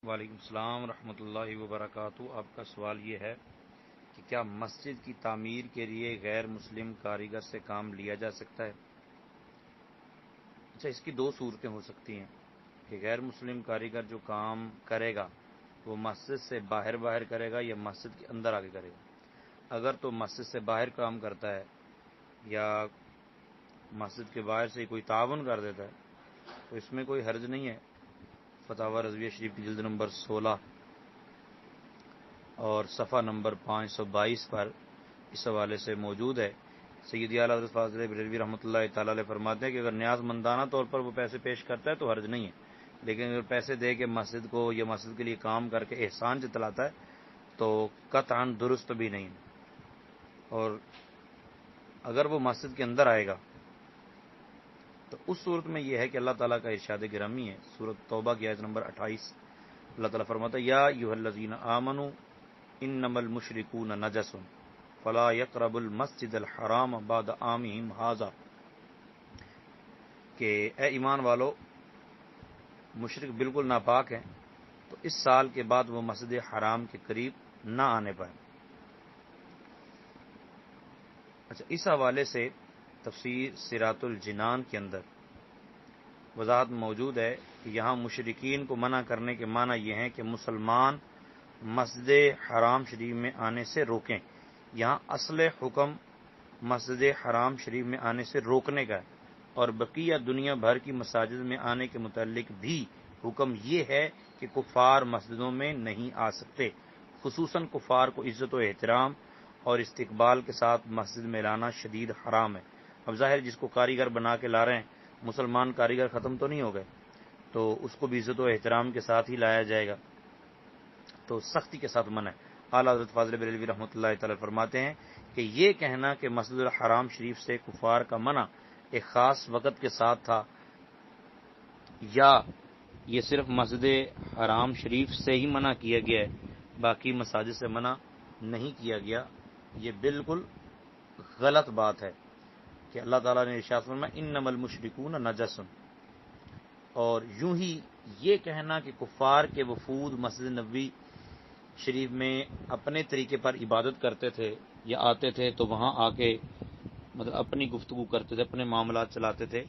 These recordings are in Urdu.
وعلیکم السلام ورحمۃ اللہ وبرکاتہ۔ آپ کا سوال یہ ہے کہ کیا مسجد کی تعمیر کے لیے غیر مسلم کاریگر سے کام لیا جا سکتا ہے؟ اچھا، اس کی دو صورتیں ہو سکتی ہیں کہ غیر مسلم کاریگر جو کام کرے گا وہ مسجد سے باہر کرے گا یا مسجد کے اندر آ کے کرے گا۔ اگر تو مسجد سے باہر کام کرتا ہے یا مسجد کے باہر سے کوئی تعاون کر دیتا ہے تو اس میں کوئی حرج نہیں ہے۔ فتاوی رضویہ شریف کی جلد نمبر 16 اور صفحہ نمبر 522 پر اس حوالے سے موجود ہے۔ سیدی اعلیٰ حضرت فاضل بریلوی رحمۃ اللہ تعالی علیہ فرماتے ہیں کہ اگر نیاز مندانہ طور پر وہ پیسے پیش کرتا ہے تو حرج نہیں ہے، لیکن اگر پیسے دے کے مسجد کو یا مسجد کے لیے کام کر کے احسان جتلاتا ہے تو قطعاً درست بھی نہیں۔ اور اگر وہ مسجد کے اندر آئے گا تو اس صورت میں یہ ہے کہ اللہ تعالیٰ کا ارشاد گرامی ہے، سورۃ توبہ کی آیت نمبر 28، اللہ تعالیٰ فرماتا ہے یا ایھا الذین آمنوا انما المشرکون نجس فلا یقربوا المسجد الحرام بعد عامہم ھذا، کہ اے ایمان والو، مشرک بالکل ناپاک ہیں تو اس سال کے بعد وہ مسجد حرام کے قریب نہ آنے پائیں۔ اچھا، اس حوالے سے تفسیر صراط الجنان کے اندر وضاحت موجود ہے کہ یہاں مشرکین کو منع کرنے کے معنی یہ ہیں کہ مسلمان مسجد حرام شریف میں آنے سے روکیں۔ یہاں اصل حکم مسجد حرام شریف میں آنے سے روکنے کا ہے، اور بقیہ دنیا بھر کی مساجد میں آنے کے متعلق بھی حکم یہ ہے کہ کفار مسجدوں میں نہیں آ سکتے۔ خصوصاً کفار کو عزت و احترام اور استقبال کے ساتھ مسجد میں لانا شدید حرام ہے۔ اب ظاہر جس کو کاریگر بنا کے لا رہے ہیں، مسلمان کاریگر ختم تو نہیں ہو گئے، تو اس کو بھی عزت و احترام کے ساتھ ہی لایا جائے گا، تو سختی کے ساتھ منع ہے۔ اعلیٰ حضرت فاضل بریلوی رحمۃ اللہ تعالی فرماتے ہیں کہ یہ کہنا کہ مسجد الحرام شریف سے کفار کا منع ایک خاص وقت کے ساتھ تھا یا یہ صرف مسجد حرام شریف سے ہی منع کیا گیا ہے، باقی مساجد سے منع نہیں کیا گیا، یہ بالکل غلط بات ہے کہ اللہ تعالیٰ نے ارشاد فرمایا انما المشرکون نجس، اور یوں ہی یہ کہنا کہ کفار کے وفود مسجد نبوی شریف میں اپنے طریقے پر عبادت کرتے تھے یا آتے تھے تو وہاں آ کے مطلب اپنی گفتگو کرتے تھے، اپنے معاملات چلاتے تھے،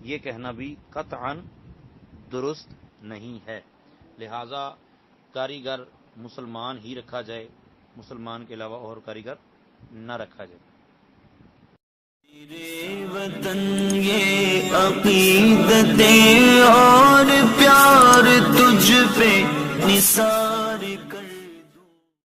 یہ کہنا بھی قطعاً درست نہیں ہے۔ لہذا کاریگر مسلمان ہی رکھا جائے، مسلمان کے علاوہ اور کاریگر نہ رکھا جائے۔ میرے وطن یہ عقیدتیں اور پیار تجھ پہ نثار